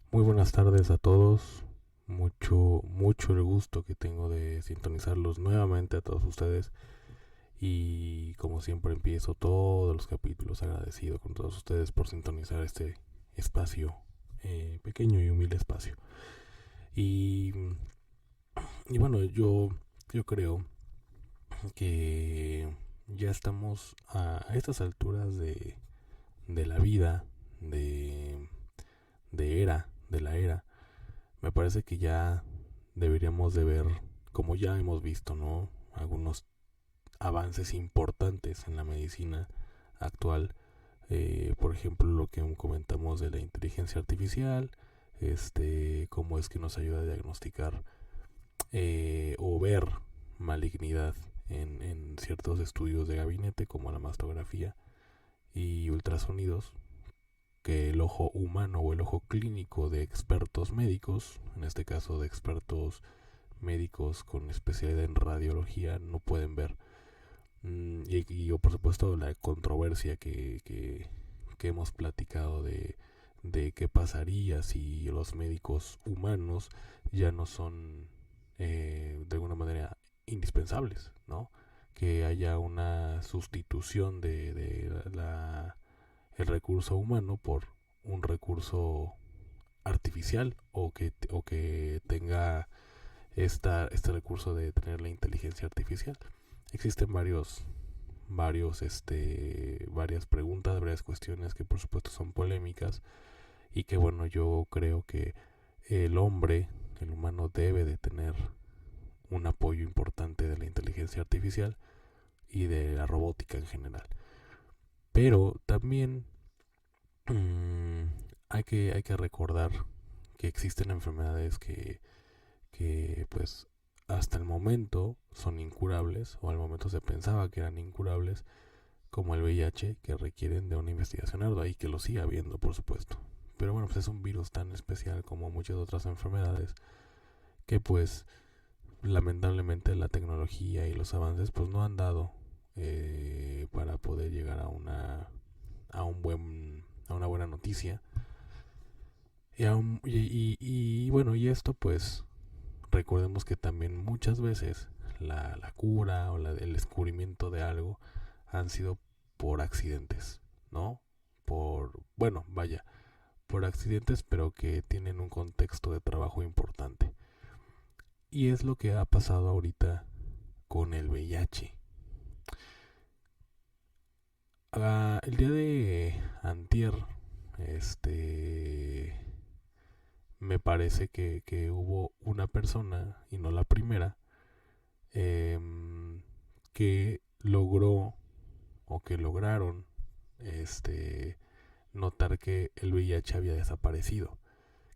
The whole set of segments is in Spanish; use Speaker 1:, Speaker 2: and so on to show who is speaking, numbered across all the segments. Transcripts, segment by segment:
Speaker 1: Muy buenas tardes a todos. Mucho el gusto que tengo de sintonizarlos nuevamente a todos ustedes. Y como siempre empiezo todos los capítulos agradecido con todos ustedes por sintonizar este espacio, pequeño y humilde espacio. Y, y bueno, yo creo que ya estamos a estas alturas de la vida, de, de la era. Me parece que ya deberíamos de ver, como ya hemos visto, ¿no? Algunos avances importantes en la medicina actual. Por ejemplo, lo que comentamos de la inteligencia artificial, cómo es que nos ayuda a diagnosticar o ver malignidad en ciertos estudios de gabinete, como la mastografía y ultrasonidos, que el ojo humano o el ojo clínico de expertos médicos, en este caso de expertos médicos con especialidad en radiología, no pueden ver. Y por supuesto la controversia que hemos platicado de qué pasaría si los médicos humanos ya no son de alguna manera indispensables, ¿no? Que haya una sustitución de el recurso humano por un recurso artificial o que tenga este recurso de tener la inteligencia artificial. Existen varias preguntas, varias cuestiones que por supuesto son polémicas y que bueno, yo creo que el hombre, el humano debe de tener un apoyo importante de la inteligencia artificial y de la robótica en general. Pero también mmm, hay que recordar que existen enfermedades que pues hasta el momento son incurables o al momento se pensaba que eran incurables, como el VIH, que requieren de una investigación ardua y que lo sigue habiendo, por supuesto. Pero bueno, pues es un virus tan especial como muchas otras enfermedades que pues lamentablemente la tecnología y los avances pues no han dado para poder llegar a una buena noticia. Bueno, y esto pues recordemos que también muchas veces la cura o el descubrimiento de algo han sido por accidentes, ¿no? Bueno, vaya, por accidentes, pero que tienen un contexto de trabajo importante. Y es lo que ha pasado ahorita con el VIH. El día de antier, este, me parece que hubo una persona, y no la primera, que logró o que lograron notar que el VIH había desaparecido,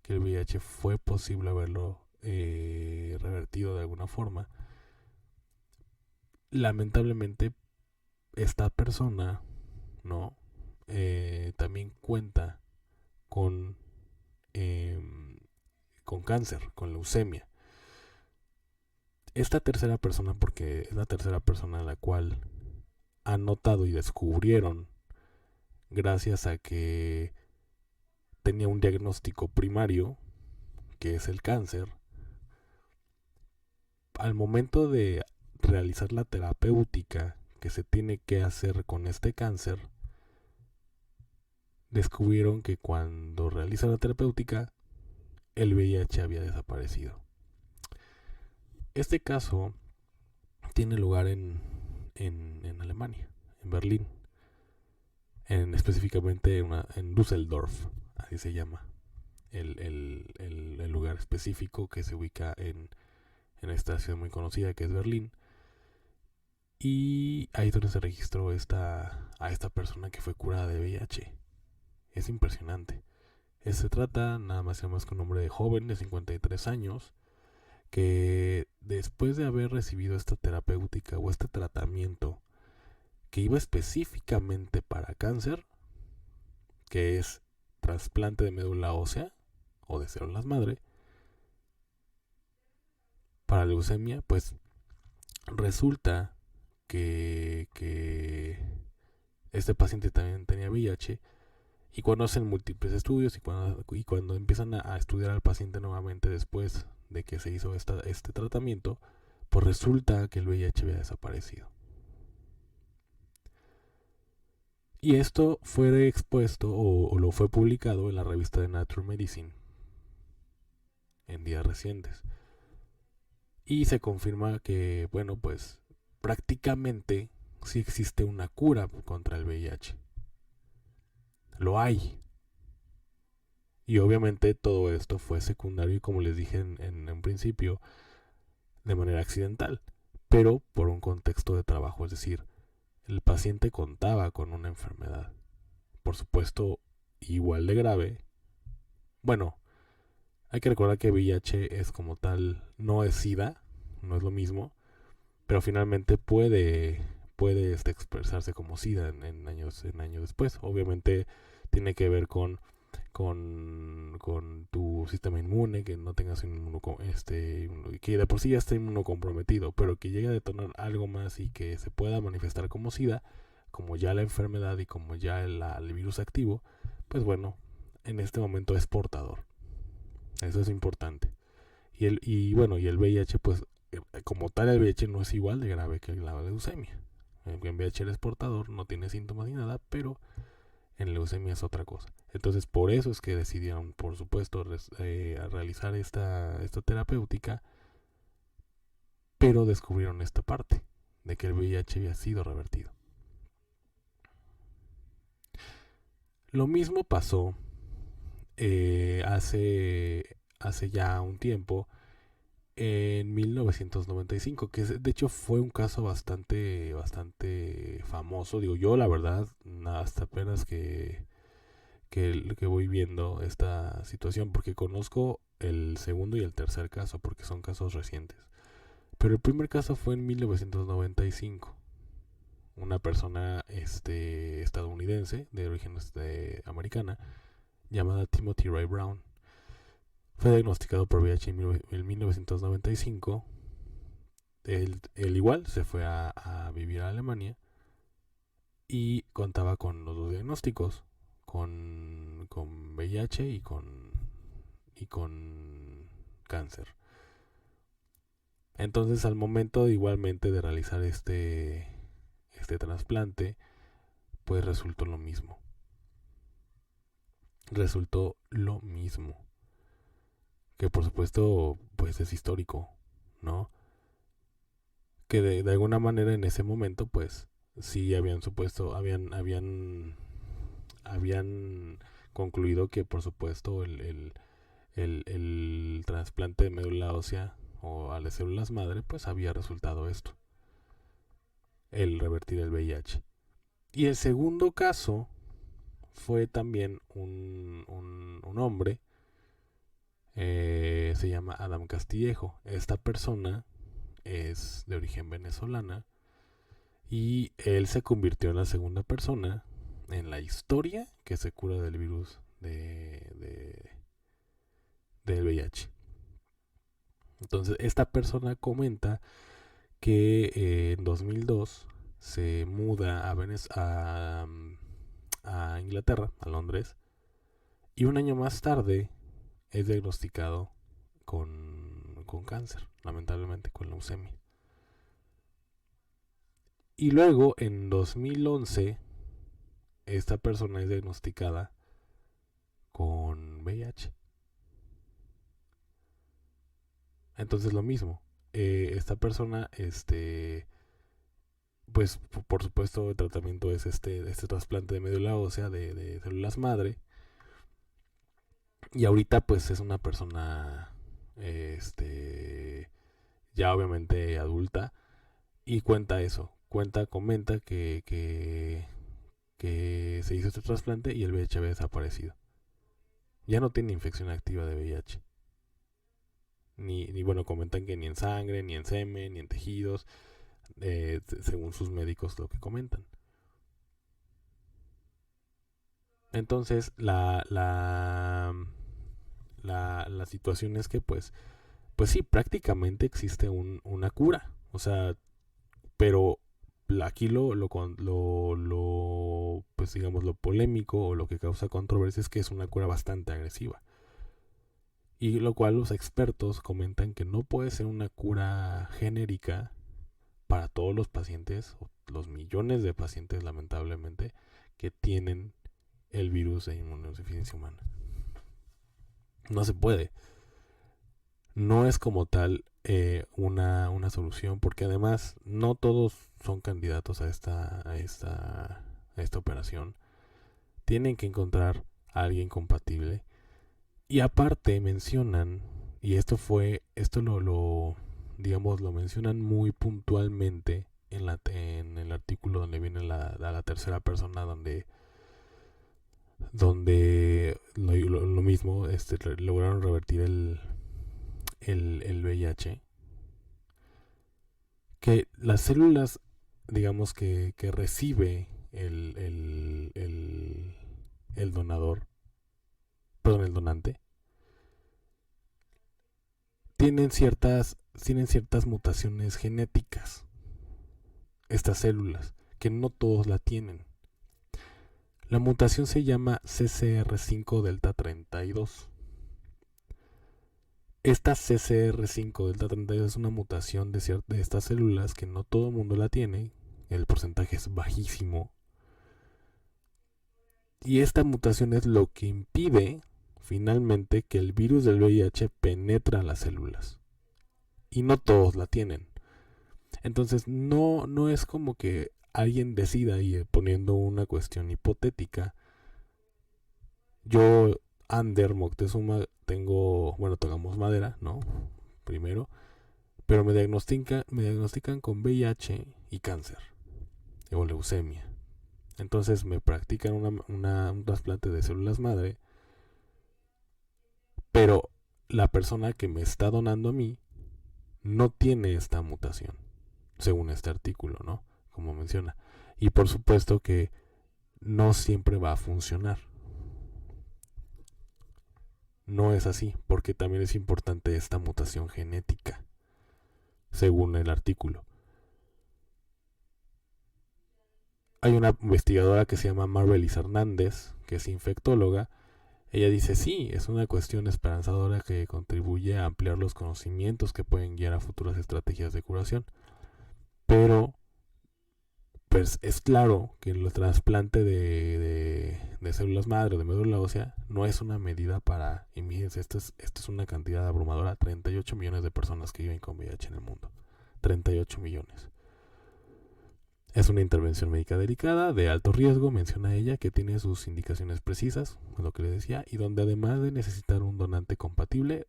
Speaker 1: que el VIH fue posible haberlo revertido de alguna forma. Lamentablemente, esta persona, ¿no? También cuenta con, eh, con cáncer, con leucemia. Esta tercera persona, porque es la tercera persona a la cual han notado y descubrieron gracias a que tenía un diagnóstico primario, que es el cáncer, al momento de realizar la terapéutica que se tiene que hacer con este cáncer, descubrieron que cuando realiza la terapéutica, el VIH había desaparecido. Este caso tiene lugar en Alemania, en Berlín, específicamente en Düsseldorf, así se llama el lugar específico que se ubica en esta ciudad muy conocida que es Berlín. Y ahí es donde se registró a esta persona que fue curada de VIH. Es impresionante. Se trata nada más y nada más que un hombre de joven de 53 años que después de haber recibido esta terapéutica o este tratamiento que iba específicamente para cáncer, que es trasplante de médula ósea o de células madre, para leucemia, pues resulta que este paciente también tenía VIH Y cuando hacen múltiples estudios y cuando empiezan a estudiar al paciente nuevamente después de que se hizo este tratamiento, pues resulta que el VIH había desaparecido. Y esto fue expuesto o lo fue publicado en la revista de Nature Medicine en días recientes. Y se confirma que, bueno, pues prácticamente sí existe una cura contra el VIH. Lo hay. Y obviamente todo esto fue secundario y como les dije en principio, de manera accidental, pero por un contexto de trabajo, es decir, el paciente contaba con una enfermedad, por supuesto, igual de grave. Bueno, hay que recordar que VIH es como tal, no es SIDA, no es lo mismo, pero finalmente puede expresarse como SIDA en años después. Obviamente tiene que ver con tu sistema inmune, que no tengas que de por sí ya está inmunocomprometido, pero que llegue a detonar algo más y que se pueda manifestar como SIDA, como ya la enfermedad y como ya el virus activo, pues bueno, en este momento es portador. Eso es importante. Y el VIH, pues como tal el VIH no es igual de grave que la leucemia. En VIH eres portador, no tiene síntomas ni nada, pero en leucemia es otra cosa. Entonces por eso es que decidieron, por supuesto, realizar esta terapéutica, pero descubrieron esta parte de que el VIH había sido revertido. Lo mismo pasó hace ya un tiempo, en 1995, que de hecho fue un caso bastante famoso. Digo, yo la verdad, hasta apenas que voy viendo esta situación, porque conozco el segundo y el tercer caso, porque son casos recientes. Pero el primer caso fue en 1995. Una persona estadounidense, de origen americana, llamada Timothy Ray Brown. Fue diagnosticado por VIH en 1995. Él igual se fue a vivir a Alemania y contaba con los dos diagnósticos, con VIH y con cáncer. Entonces al momento igualmente de realizar este trasplante, pues resultó lo mismo. Resultó lo mismo. Que por supuesto pues es histórico, ¿no? Que de alguna manera en ese momento pues sí habían concluido que por supuesto el trasplante de médula ósea o a las células madre pues había resultado esto, el revertir el VIH. Y el segundo caso fue también un hombre, se llama Adam Castillejo. Esta persona es de origen venezolana y él se convirtió en la segunda persona en la historia que se cura del virus del VIH. Entonces, esta persona comenta que en 2002 se muda a Inglaterra, a Londres, y un año más tarde es diagnosticado con cáncer, lamentablemente, con leucemia. Y luego, en 2011, esta persona es diagnosticada con VIH. Entonces lo mismo, esta persona, pues por supuesto el tratamiento es este trasplante de médula ósea de células madre. Y ahorita pues es una persona, ya obviamente adulta, y cuenta eso, comenta que se hizo este trasplante y el VIH había desaparecido. Ya no tiene infección activa de VIH. Ni bueno, comentan que ni en sangre, ni en semen, ni en tejidos, según sus médicos lo que comentan. Entonces, la situación es que, pues sí, prácticamente existe una cura. O sea, pero aquí pues digamos, lo polémico o lo que causa controversia es que es una cura bastante agresiva. Y lo cual los expertos comentan que no puede ser una cura genérica para todos los pacientes, o los millones de pacientes lamentablemente, que tienen el virus de inmunodeficiencia humana. No se puede. No es como tal una solución, porque además no todos son candidatos a esta operación. Tienen que encontrar a alguien compatible. Y aparte mencionan, y esto lo mencionan muy puntualmente en el artículo donde viene la tercera persona, donde lo mismo, lograron revertir el VIH, que las células, digamos, que recibe el donador, perdón, el donante, tienen ciertas mutaciones genéticas, estas células, que no todos la tienen. La mutación se llama CCR5 delta 32. Esta CCR5 delta 32 es una mutación de estas células que no todo el mundo la tiene, el porcentaje es bajísimo. Y esta mutación es lo que impide finalmente que el virus del VIH penetre a las células. Y no todos la tienen. Entonces no es como que alguien decida, y poniendo una cuestión hipotética, yo, Ander Moctezuma, tocamos madera, ¿no? Primero, pero me diagnostican con VIH y cáncer, o leucemia. Entonces me practican un trasplante de células madre, pero la persona que me está donando a mí no tiene esta mutación, según este artículo, ¿no? Como menciona. Y por supuesto que no siempre va a funcionar. No es así, porque también es importante esta mutación genética, según el artículo. Hay una investigadora que se llama Marbelis Hernández, que es infectóloga. Ella dice, sí, es una cuestión esperanzadora que contribuye a ampliar los conocimientos que pueden guiar a futuras estrategias de curación. Pero pues es claro que el trasplante de células madre o de médula ósea no es una medida para, y fíjense, esto es una cantidad abrumadora, 38 millones de personas que viven con VIH en el mundo. 38 millones. Es una intervención médica delicada, de alto riesgo, menciona ella, que tiene sus indicaciones precisas, lo que le decía, y donde además de necesitar un donante compatible,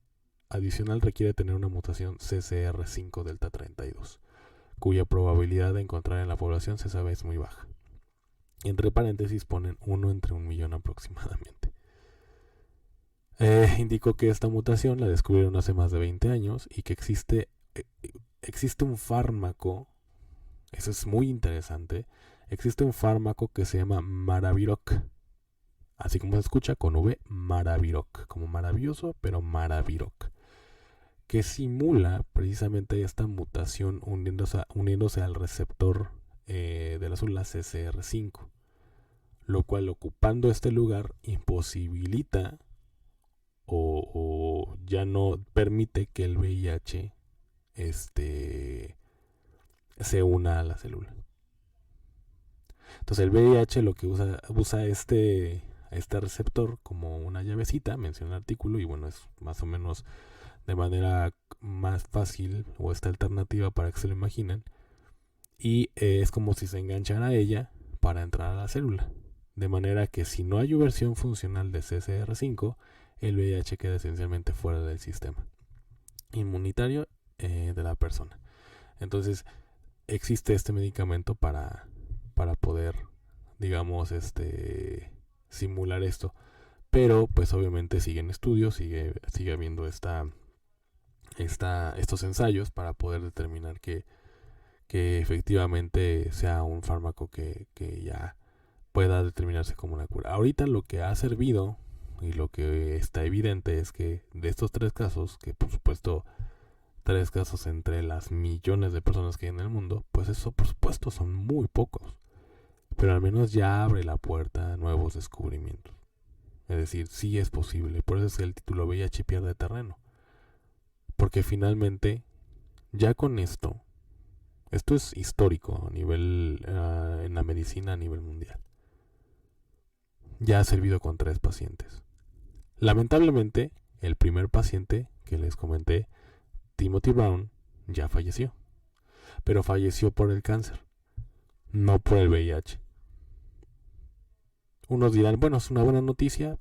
Speaker 1: adicional requiere tener una mutación CCR5 delta 32, cuya probabilidad de encontrar en la población se sabe es muy baja. Entre paréntesis ponen 1 entre 1 millón aproximadamente. Indicó que esta mutación la descubrieron hace más de 20 años y que existe un fármaco. Eso es muy interesante. Existe un fármaco que se llama Maraviroc. Así como se escucha, con V, Maraviroc. Como maravilloso, pero Maraviroc. Que simula precisamente esta mutación uniéndose al receptor de la célula CCR5. Lo cual, ocupando este lugar, imposibilita o ya no permite que el VIH se una a la célula. Entonces el VIH lo que usa este receptor como una llavecita, menciona el artículo, y bueno, es más o menos de manera más fácil, o esta alternativa para que se lo imaginen, y es como si se enganchara a ella para entrar a la célula, de manera que si no hay versión funcional de CCR5, el VIH queda esencialmente fuera del sistema inmunitario de la persona. Entonces existe este medicamento para poder, digamos, simular esto, pero pues obviamente siguen estudios, sigue habiendo estos ensayos para poder determinar que efectivamente sea un fármaco que ya pueda determinarse como una cura. Ahorita lo que ha servido y lo que está evidente es que de estos 3 casos, que por supuesto 3 casos entre las millones de personas que hay en el mundo, pues eso por supuesto son muy pocos. Pero al menos ya abre la puerta a nuevos descubrimientos. Es decir, sí es posible. Por eso es que el título VIH pierde terreno. Porque finalmente, ya con esto es histórico a nivel, en la medicina a nivel mundial. Ya ha servido con 3 pacientes. Lamentablemente, el primer paciente que les comenté, Timothy Brown, ya falleció. Pero falleció por el cáncer, no por el VIH. Unos dirán, bueno, es una buena noticia,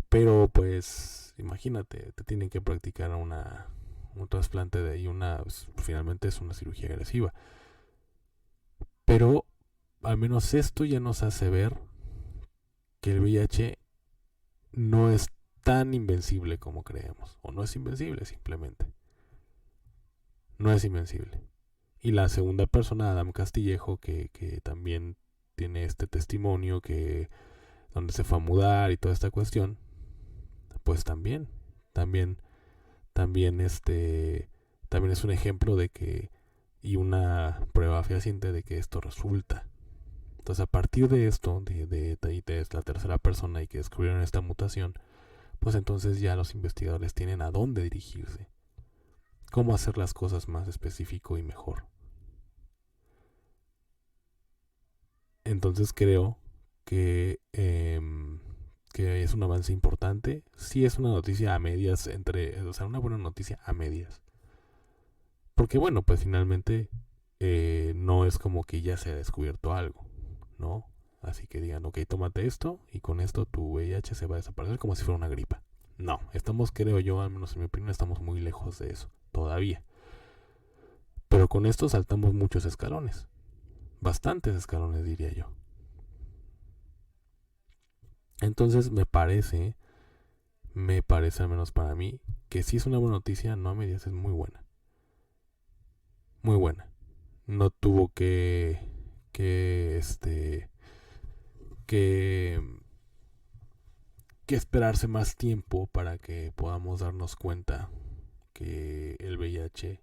Speaker 1: pero pues imagínate, te tienen que practicar un trasplante de ahí, pues, finalmente es una cirugía agresiva. Pero al menos esto ya nos hace ver que el VIH no es tan invencible como creemos. O no es invencible simplemente. No es invencible. Y la segunda persona, Adam Castillejo, que también tiene este testimonio que donde se fue a mudar y toda esta cuestión, pues también también es un ejemplo de que y una prueba fehaciente de que esto resulta. Entonces, a partir de esto, de la tercera persona y que descubrieron esta mutación, pues entonces ya los investigadores tienen a dónde dirigirse, cómo hacer las cosas más específico y mejor. Entonces creo que es un avance importante. Sí es una noticia a medias, o sea, una buena noticia a medias. Porque bueno, pues finalmente no es como que ya se ha descubierto algo, ¿no? Así que digan, ok, tómate esto y con esto tu VIH se va a desaparecer como si fuera una gripa. No, creo yo, al menos en mi opinión, estamos muy lejos de eso, todavía. Pero con esto saltamos muchos escalones. Bastantes escalones, diría yo. Entonces me parece al menos para mí, que si es una buena noticia, no a medias, es muy buena. Muy buena. No tuvo que esperarse más tiempo para que podamos darnos cuenta que el VIH,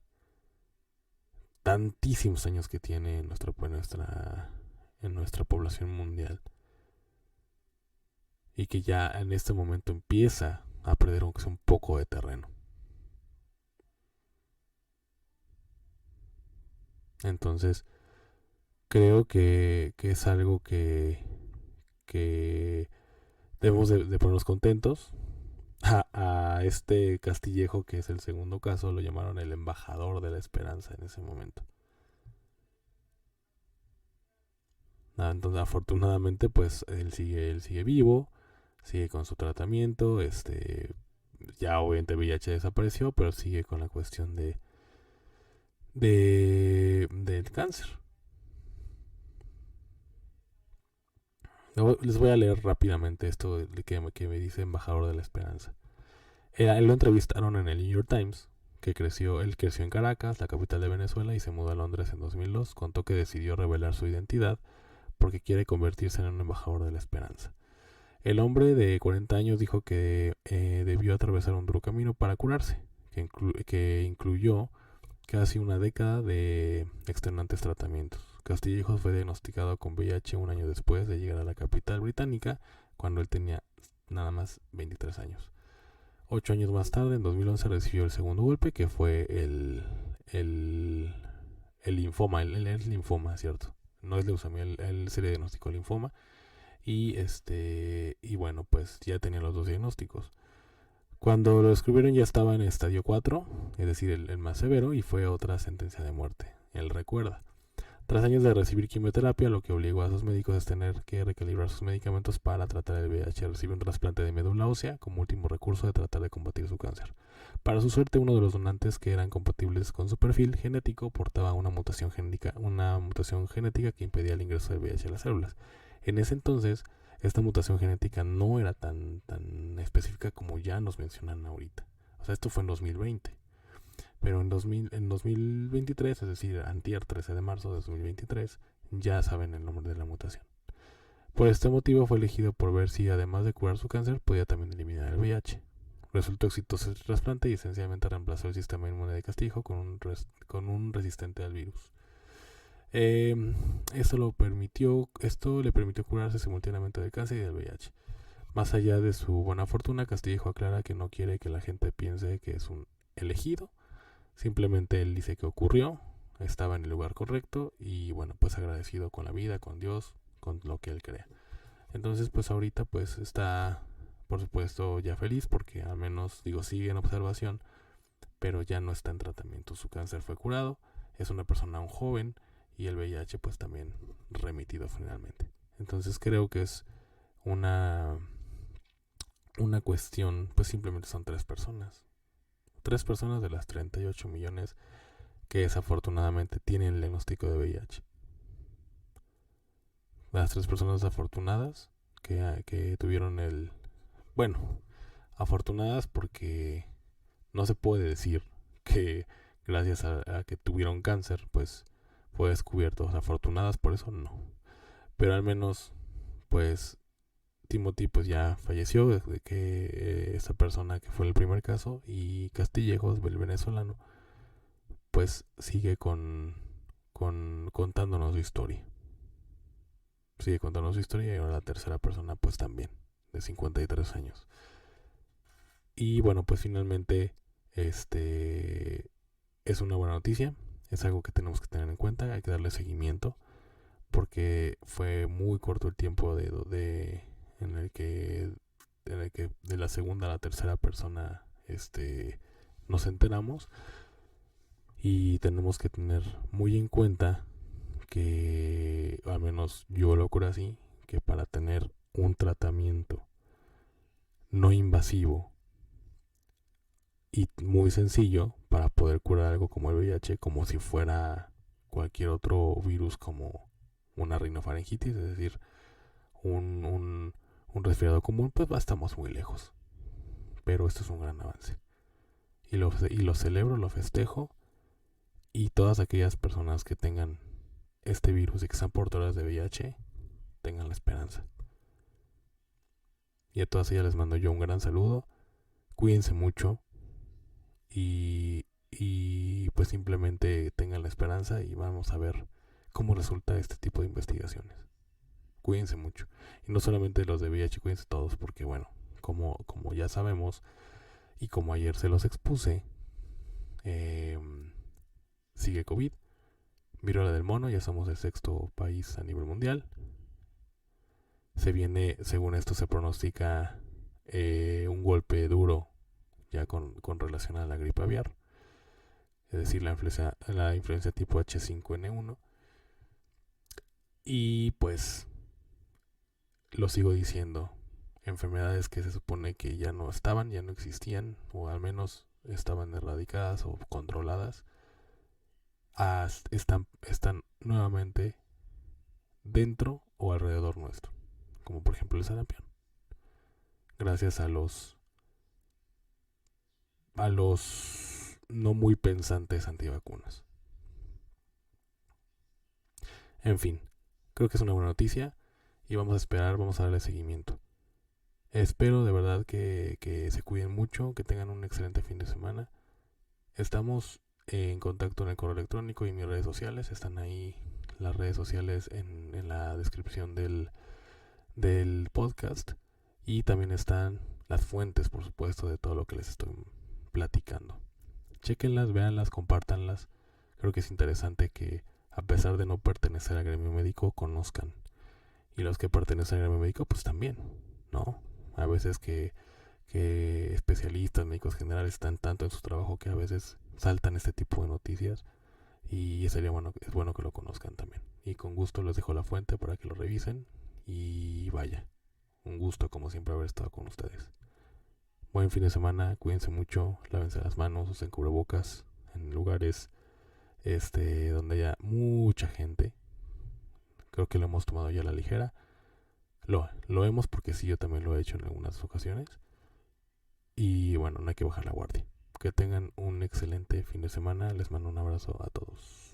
Speaker 1: tantísimos años que tiene en nuestra población mundial, y que ya en este momento empieza a perder aunque sea un poco de terreno. Entonces, creo que es algo que debemos de ponernos contentos. A este Castillejo, que es el segundo caso, lo llamaron el embajador de la esperanza en ese momento. Entonces, afortunadamente, pues él sigue vivo, sigue con su tratamiento. Ya obviamente VIH desapareció, pero sigue con la cuestión del cáncer. Les voy a leer rápidamente esto que me dice embajador de la esperanza. Él lo entrevistaron en el New York Times, él creció en Caracas, la capital de Venezuela, y se mudó a Londres en 2002. Contó que decidió revelar su identidad porque quiere convertirse en un embajador de la esperanza. El hombre de 40 años dijo que debió atravesar un duro camino para curarse, que incluyó casi una década de extenuantes tratamientos. Castillejos fue diagnosticado con VIH un año después de llegar a la capital británica, cuando él tenía nada más 23 años. 8 años más tarde, en 2011, recibió el segundo golpe, que fue el linfoma. El linfoma, ¿cierto? No es leucemia, él se le diagnosticó linfoma. Y bueno, pues ya tenía los 2 diagnósticos. Cuando lo descubrieron ya estaba en estadio 4, es decir, el más severo, y fue otra sentencia de muerte. Él recuerda. Tras años de recibir quimioterapia, lo que obligó a sus médicos es tener que recalibrar sus medicamentos para tratar el VIH. Recibió un trasplante de médula ósea como último recurso de tratar de combatir su cáncer. Para su suerte, uno de los donantes que eran compatibles con su perfil genético portaba una mutación genética que impedía el ingreso del VIH a las células. En ese entonces, esta mutación genética no era tan específica como ya nos mencionan ahorita. O sea, esto fue en 2020. Pero en 2023, es decir, antier 13 de marzo de 2023, ya saben el nombre de la mutación. Por este motivo fue elegido por ver si, además de curar su cáncer, podía también eliminar el VIH. resultó exitoso el trasplante y esencialmente reemplazó el sistema inmune de Castillo con un resistente al virus. Esto le permitió curarse simultáneamente del cáncer y del VIH. Más allá de su buena fortuna, Castillejo aclara que no quiere que la gente piense que es un elegido. Simplemente él dice que ocurrió, estaba en el lugar correcto y bueno, pues agradecido con la vida, con Dios, con lo que él crea. Entonces pues ahorita pues está, por supuesto, ya feliz porque al menos, sigue en observación, pero ya no está en tratamiento. Su cáncer fue curado, es una persona aún joven y el VIH pues también remitido finalmente. Entonces creo que es una cuestión, pues simplemente son 3 personas. 3 personas de las 38 millones que desafortunadamente tienen el diagnóstico de VIH. Las 3 personas afortunadas que tuvieron el... Bueno, afortunadas porque no se puede decir que gracias a que tuvieron cáncer, pues fue descubierto. Afortunadas por eso no. Pero al menos, pues Timothy pues ya falleció, desde que esta persona que fue el primer caso, y Castillejos, el venezolano, pues sigue contándonos su historia. Sigue contándonos su historia y ahora la tercera persona pues también, de 53 años. Y bueno, pues finalmente es una buena noticia, es algo que tenemos que tener en cuenta, hay que darle seguimiento, porque fue muy corto el tiempo en el que de la segunda a la tercera persona nos enteramos, y tenemos que tener muy en cuenta que, al menos yo lo creo así, que para tener un tratamiento no invasivo y muy sencillo para poder curar algo como el VIH, como si fuera cualquier otro virus, como una rinofaringitis, es decir, un resfriado común, pues estamos muy lejos. Pero esto es un gran avance. Y lo celebro, lo festejo. Y todas aquellas personas que tengan este virus y que sean portadoras de VIH, tengan la esperanza. Y a todas ellas les mando yo un gran saludo. Cuídense mucho. Y pues simplemente tengan la esperanza y vamos a ver cómo resulta este tipo de investigaciones. Cuídense mucho. Y no solamente los de VIH, cuídense todos, porque bueno, como ya sabemos y como ayer se los expuse, sigue COVID, viruela del mono, ya somos el 6º país a nivel mundial. Se viene, según esto se pronostica un golpe duro ya con relación a la gripe aviar, es decir, la influencia tipo H5N1. Y pues lo sigo diciendo, enfermedades que se supone que ya no existían, o al menos estaban erradicadas o controladas, están nuevamente dentro o alrededor nuestro, como por ejemplo el sarampión, gracias a los no muy pensantes antivacunas. En fin, creo que es una buena noticia y vamos a darle seguimiento. Espero de verdad que se cuiden mucho, que tengan un excelente fin de semana. Estamos en contacto en el correo electrónico y mis redes sociales. Están ahí las redes sociales en la descripción del podcast. Y también están las fuentes, por supuesto, de todo lo que les estoy platicando. Chéquenlas, véanlas, compártanlas. Creo que es interesante que, a pesar de no pertenecer al gremio médico, conozcan. Y los que pertenecen al gremio médico, pues también, ¿no? A veces que especialistas, médicos generales están tanto en su trabajo que a veces saltan este tipo de noticias, y es bueno que lo conozcan también. Y con gusto les dejo la fuente para que lo revisen. Y vaya, un gusto como siempre haber estado con ustedes. Buen fin de semana, cuídense mucho, lávense las manos, usen cubrebocas en lugares donde haya mucha gente. Creo que lo hemos tomado ya a la ligera. Lo hemos, porque sí, yo también lo he hecho en algunas ocasiones. Y bueno, no hay que bajar la guardia. Que tengan un excelente fin de semana. Les mando un abrazo a todos.